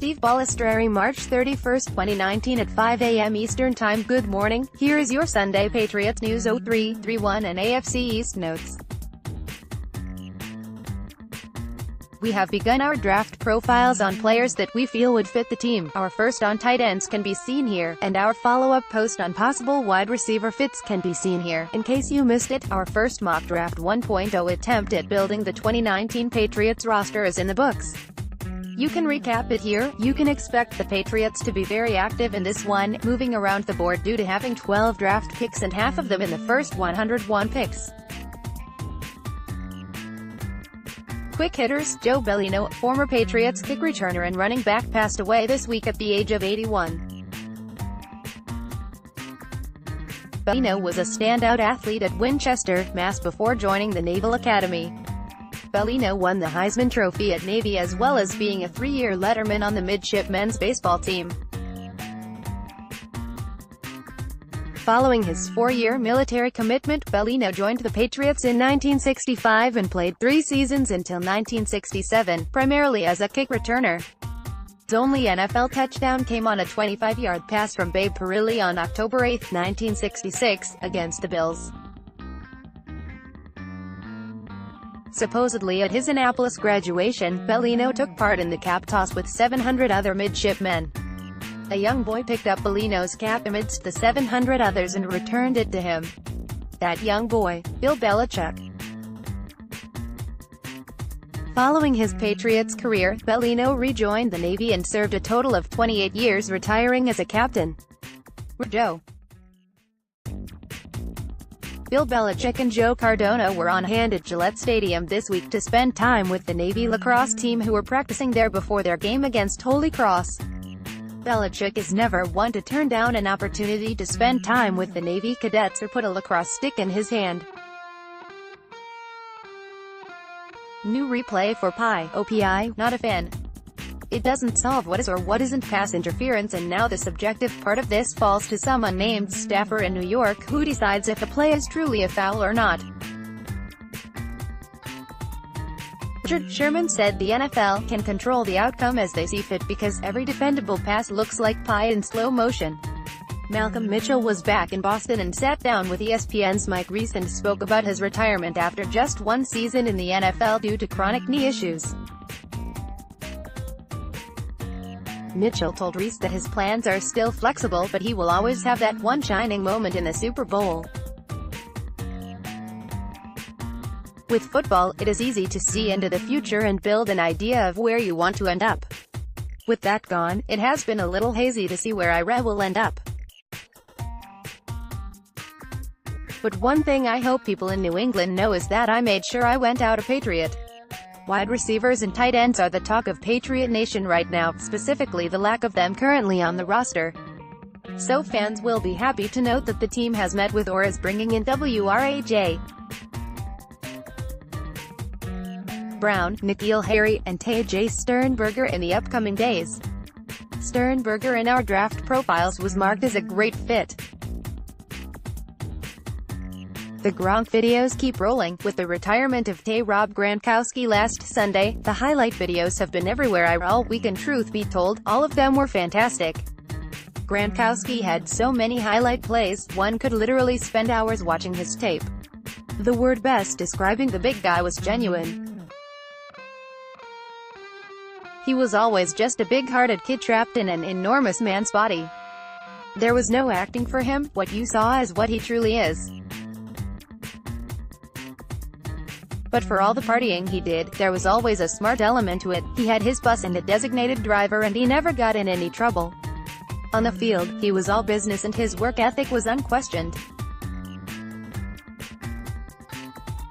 Steve Balestrieri March 31, 2019 at 5 a.m. Eastern Time. Good morning, here is your Sunday Patriots News 0331 and AFC East Notes. We have begun our draft profiles on players that we feel would fit the team. Our first on tight ends can be seen here, and our follow-up post on possible wide receiver fits can be seen here. In case you missed it, our first mock draft 1.0 attempt at building the 2019 Patriots roster is in the books. You can recap it here. You can expect the Patriots to be very active in this one, moving around the board due to having 12 draft picks and half of them in the first 101 picks. Quick hitters: Joe Bellino, former Patriots kick returner and running back, passed away this week at the age of 81. Bellino was a standout athlete at Winchester, Mass. before joining the Naval Academy. Bellino won the Heisman Trophy at Navy as well as being a 3-year letterman on the midshipmen's baseball team. Following his 4-year military commitment, Bellino joined the Patriots in 1965 and played 3 seasons until 1967, primarily as a kick returner. His only NFL touchdown came on a 25-yard pass from Babe Parilli on October 8, 1966, against the Bills. Supposedly at his Annapolis graduation, Bellino took part in the cap toss with 700 other midshipmen. A young boy picked up Bellino's cap amidst the 700 others and returned it to him. That young boy, Bill Belichick. Following his Patriots career, Bellino rejoined the Navy and served a total of 28 years, retiring as a captain. Joe. Bill Belichick and Joe Cardona were on hand at Gillette Stadium this week to spend time with the Navy lacrosse team who were practicing there before their game against Holy Cross. Belichick is never one to turn down an opportunity to spend time with the Navy cadets or put a lacrosse stick in his hand. New replay for OPI, not a fan. It doesn't solve what is or what isn't pass interference, and now the subjective part of this falls to some unnamed staffer in New York who decides if a play is truly a foul or not. Richard Sherman said the NFL can control the outcome as they see fit because every defendable pass looks like pie in slow motion. Malcolm Mitchell was back in Boston and sat down with ESPN's Mike Reese and spoke about his retirement after just 1 season in the NFL due to chronic knee issues. Mitchell told Reese that his plans are still flexible, but he will always have that one shining moment in the Super Bowl. With football, it is easy to see into the future and build an idea of where you want to end up. With that gone, it has been a little hazy to see where I will end up. But one thing I hope people in New England know is that I made sure I went out a Patriot. Wide receivers and tight ends are the talk of Patriot Nation right now, specifically the lack of them currently on the roster. So fans will be happy to note that the team has met with or is bringing in WRAJ. Brown, N'Keal Harry, and J. Sternberger in the upcoming days. Sternberger in our draft profiles was marked as a great fit. The Gronk videos keep rolling. With the retirement of Rob Gronkowski last Sunday, the highlight videos have been everywhere all week, and truth be told, all of them were fantastic. Gronkowski had so many highlight plays, one could literally spend hours watching his tape. The word best describing the big guy was genuine. He was always just a big-hearted kid trapped in an enormous man's body. There was no acting for him. What you saw is what he truly is. But for all the partying he did, there was always a smart element to it. He had his bus and a designated driver, and he never got in any trouble. On the field, he was all business and his work ethic was unquestioned.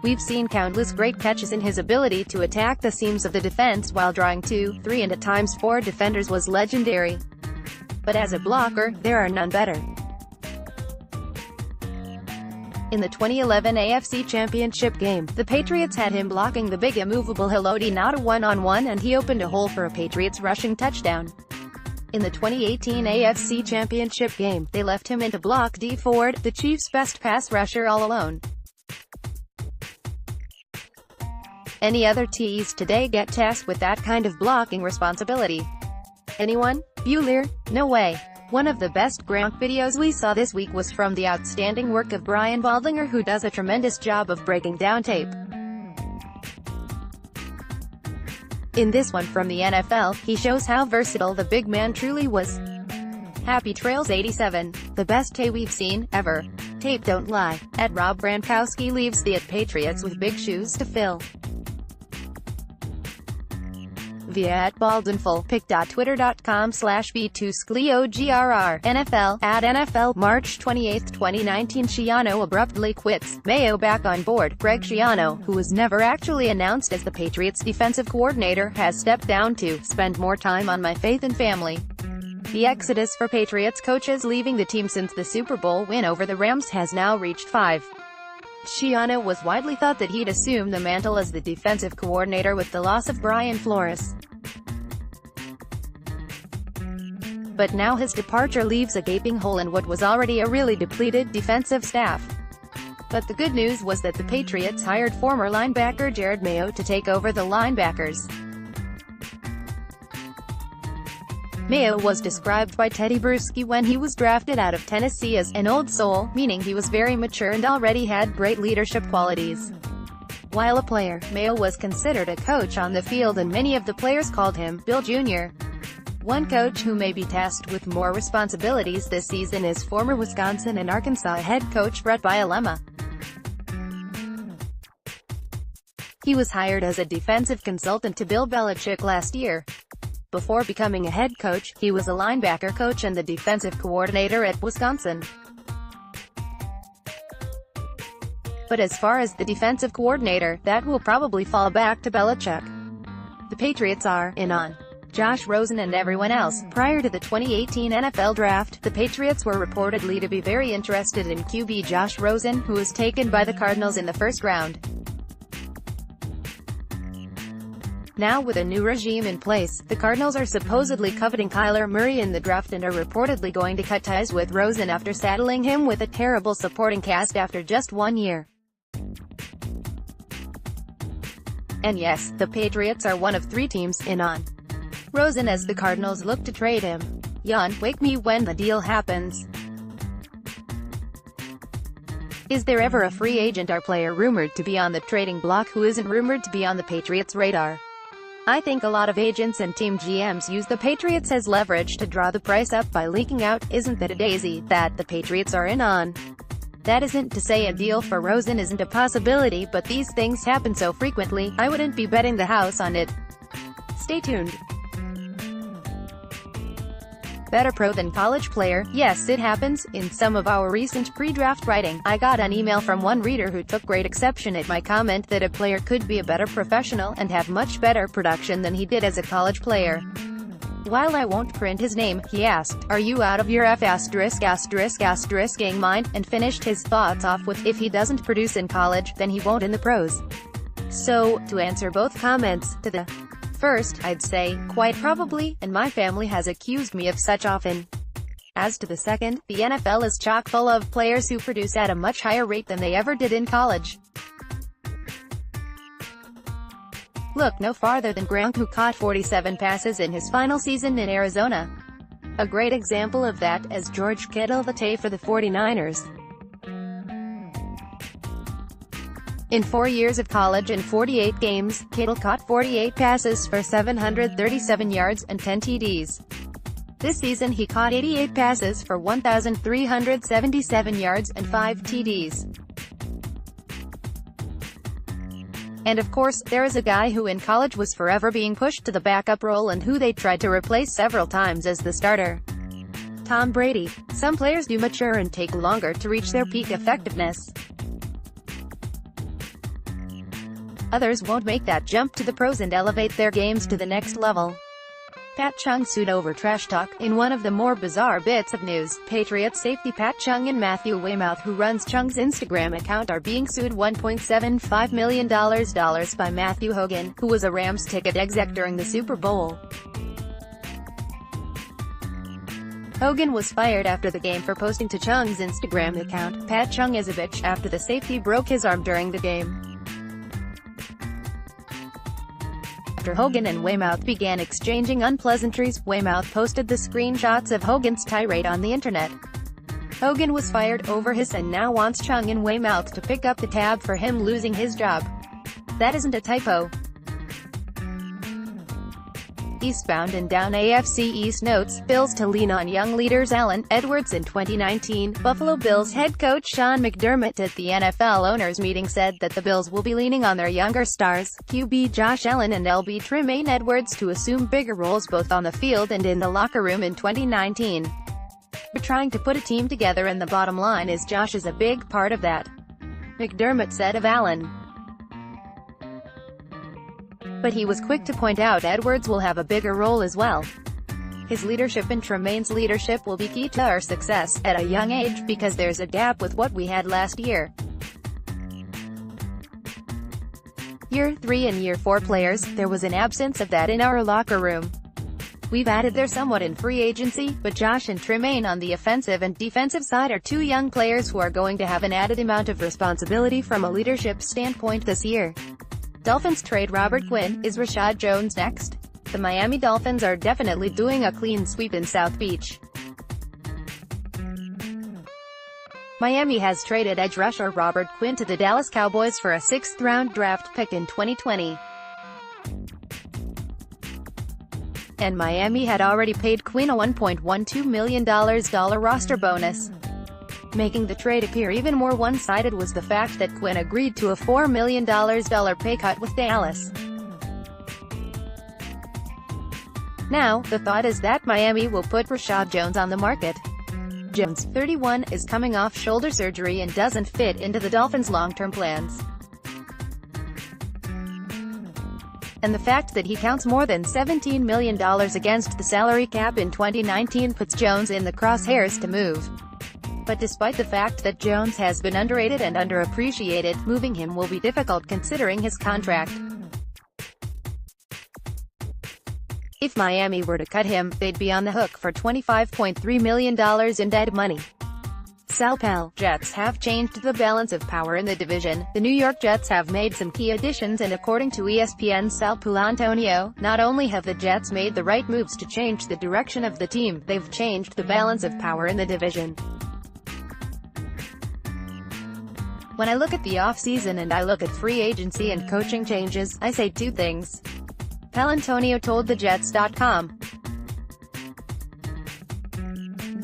We've seen countless great catches, and his ability to attack the seams of the defense while drawing 2, 3 and at times 4 defenders was legendary. But as a blocker, there are none better. In the 2011 AFC Championship game, the Patriots had him blocking the big immovable Haloti Ngata one-on-one, and he opened a hole for a Patriots rushing touchdown. In the 2018 AFC Championship game, they left him in to block Dee Ford, the Chiefs' best pass rusher, all alone. Any other teams today get tasked with that kind of blocking responsibility. Anyone? Bueller? No way. One of the best Gronk videos we saw this week was from the outstanding work of Brian Baldinger, who does a tremendous job of breaking down tape. In this one from the NFL, he shows how versatile the big man truly was. Happy Trails 87. The best tape we've seen, ever. Tape don't lie. At Rob Gronkowski leaves the Patriots with big shoes to fill. Via at Baldinful, pic.twitter.com/b2scleogrr, NFL, at NFL, March 28, 2019. Schiano abruptly quits. Mayo back on board. Greg Schiano, who was never actually announced as the Patriots defensive coordinator, has stepped down to spend more time on my faith and family. The exodus for Patriots coaches leaving the team since the Super Bowl win over the Rams has now reached 5. Schiano was widely thought that he'd assume the mantle as the defensive coordinator with the loss of Brian Flores. But now his departure leaves a gaping hole in what was already a really depleted defensive staff. But the good news was that the Patriots hired former linebacker Jared Mayo to take over the linebackers. Mayo was described by Teddy Bruschi when he was drafted out of Tennessee as an old soul, meaning he was very mature and already had great leadership qualities. While a player, Mayo was considered a coach on the field, and many of the players called him Bill Jr. One coach who may be tasked with more responsibilities this season is former Wisconsin and Arkansas head coach Bret Bielema. He was hired as a defensive consultant to Bill Belichick last year. Before becoming a head coach, he was a linebacker coach and the defensive coordinator at Wisconsin. But as far as the defensive coordinator, that will probably fall back to Belichick. The Patriots are in on Josh Rosen and everyone else. Prior to the 2018 NFL Draft, the Patriots were reportedly to be very interested in QB Josh Rosen, who was taken by the Cardinals in the first round. Now with a new regime in place, the Cardinals are supposedly coveting Kyler Murray in the draft and are reportedly going to cut ties with Rosen after saddling him with a terrible supporting cast after just 1 year. And yes, the Patriots are one of 3 teams in on Rosen as the Cardinals look to trade him. Yawn, wake me when the deal happens. Is there ever a free agent or player rumored to be on the trading block who isn't rumored to be on the Patriots' radar? I think a lot of agents and team GMs use the Patriots as leverage to draw the price up by leaking out, "Isn't that a daisy?" that the Patriots are in on. That isn't to say a deal for Rosen isn't a possibility, but these things happen so frequently, I wouldn't be betting the house on it. Stay tuned. Better pro than college player? Yes, it happens. In some of our recent pre-draft writing, I got an email from one reader who took great exception at my comment that a player could be a better professional and have much better production than he did as a college player. While I won't print his name, he asked, "Are you out of your ******ing mind?" and finished his thoughts off with, "If he doesn't produce in college, then he won't in the pros." So, to answer both comments, to the first, I'd say, quite probably, and my family has accused me of such often. As to the second, the NFL is chock full of players who produce at a much higher rate than they ever did in college. Look no farther than Gronk, who caught 47 passes in his final season in Arizona. A great example of that, as George Kittle for the 49ers. In 4 years of college and 48 games, Kittle caught 48 passes for 737 yards and 10 TDs. This season he caught 88 passes for 1,377 yards and 5 TDs. And of course, there is a guy who in college was forever being pushed to the backup role and who they tried to replace several times as the starter. Tom Brady. Some players do mature and take longer to reach their peak effectiveness. Others won't make that jump to the pros and elevate their games to the next level. Pat Chung sued over trash talk. In one of the more bizarre bits of news, Patriots safety Pat Chung and Matthew Weymouth, who runs Chung's Instagram account, are being sued $1.75 million by Matthew Hogan, who was a Rams ticket exec during the Super Bowl. Hogan was fired after the game for posting to Chung's Instagram account, "Pat Chung is a bitch," after the safety broke his arm during the game. after Hogan and Weymouth began exchanging unpleasantries. Weymouth posted the screenshots of Hogan's tirade on the internet. Hogan was fired over his and now wants Chung and Weymouth to pick up the tab for him losing his job. That isn't a typo. Eastbound and down AFC East Notes, Bills to lean on young leaders Allen Edwards in 2019. Buffalo Bills head coach Sean McDermott at the NFL owners meeting said that the Bills will be leaning on their younger stars, QB Josh Allen and LB Tremaine Edwards, to assume bigger roles both on the field and in the locker room in 2019. We're trying to put a team together and the bottom line is Josh is a big part of that, McDermott said of Allen. But he was quick to point out Edwards will have a bigger role as well. His leadership and Tremaine's leadership will be key to our success at a young age because there's a gap with what we had last year. Year 3 and Year 4 players, there was an absence of that in our locker room. We've added there somewhat in free agency, but Josh and Tremaine on the offensive and defensive side are two young players who are going to have an added amount of responsibility from a leadership standpoint this year. Dolphins trade Robert Quinn. Is Rashad Jones next? The Miami Dolphins are definitely doing a clean sweep in South Beach. Miami has traded edge rusher Robert Quinn to the Dallas Cowboys for a 6th-round draft pick in 2020. And Miami had already paid Quinn a $1.12 million roster bonus. Making the trade appear even more one-sided was the fact that Quinn agreed to a $4 million pay cut with Dallas. Now, the thought is that Miami will put Rashad Jones on the market. Jones, 31, is coming off shoulder surgery and doesn't fit into the Dolphins' long-term plans. And the fact that he counts more than $17 million against the salary cap in 2019 puts Jones in the crosshairs to move. But despite the fact that Jones has been underrated and underappreciated, moving him will be difficult considering his contract. If Miami were to cut him, they'd be on the hook for $25.3 million in dead money. Sal Pal, Jets have changed the balance of power in the division. The New York Jets have made some key additions and according to ESPN's Sal Pulantonio, not only have the Jets made the right moves to change the direction of the team, they've changed the balance of power in the division. When I look at the offseason and I look at free agency and coaching changes, I say two things. Palantonio told thejets.com.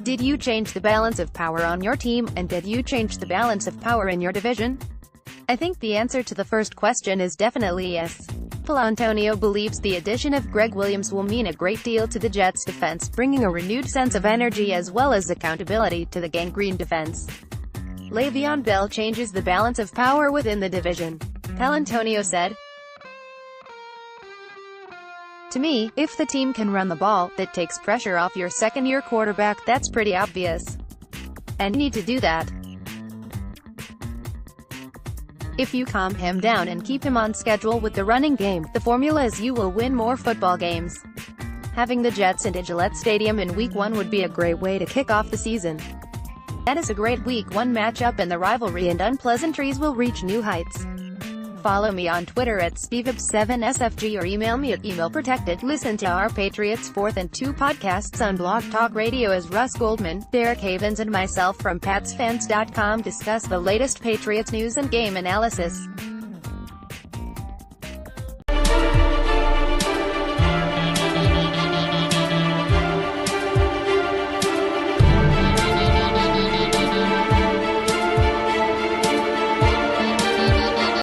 Did you change the balance of power on your team, and did you change the balance of power in your division? I think the answer to the first question is definitely yes. Palantonio believes the addition of Greg Williams will mean a great deal to the Jets' defense, bringing a renewed sense of energy as well as accountability to the gangrene defense. Le'Veon Bell changes the balance of power within the division. Palantonio said, "To me, if the team can run the ball, that takes pressure off your second-year quarterback. That's pretty obvious. And you need to do that. If you calm him down and keep him on schedule with the running game, the formula is you will win more football games. Having the Jets into Gillette Stadium in Week 1 would be a great way to kick off the season. That is a great Week 1 matchup and the rivalry and unpleasantries will reach new heights." Follow me on Twitter at SteveUp7SFG or email me at emailprotected. Listen to our Patriots 4th and 2 podcasts on Blog Talk Radio as Russ Goldman, Derek Havens and myself from PatsFans.com discuss the latest Patriots news and game analysis.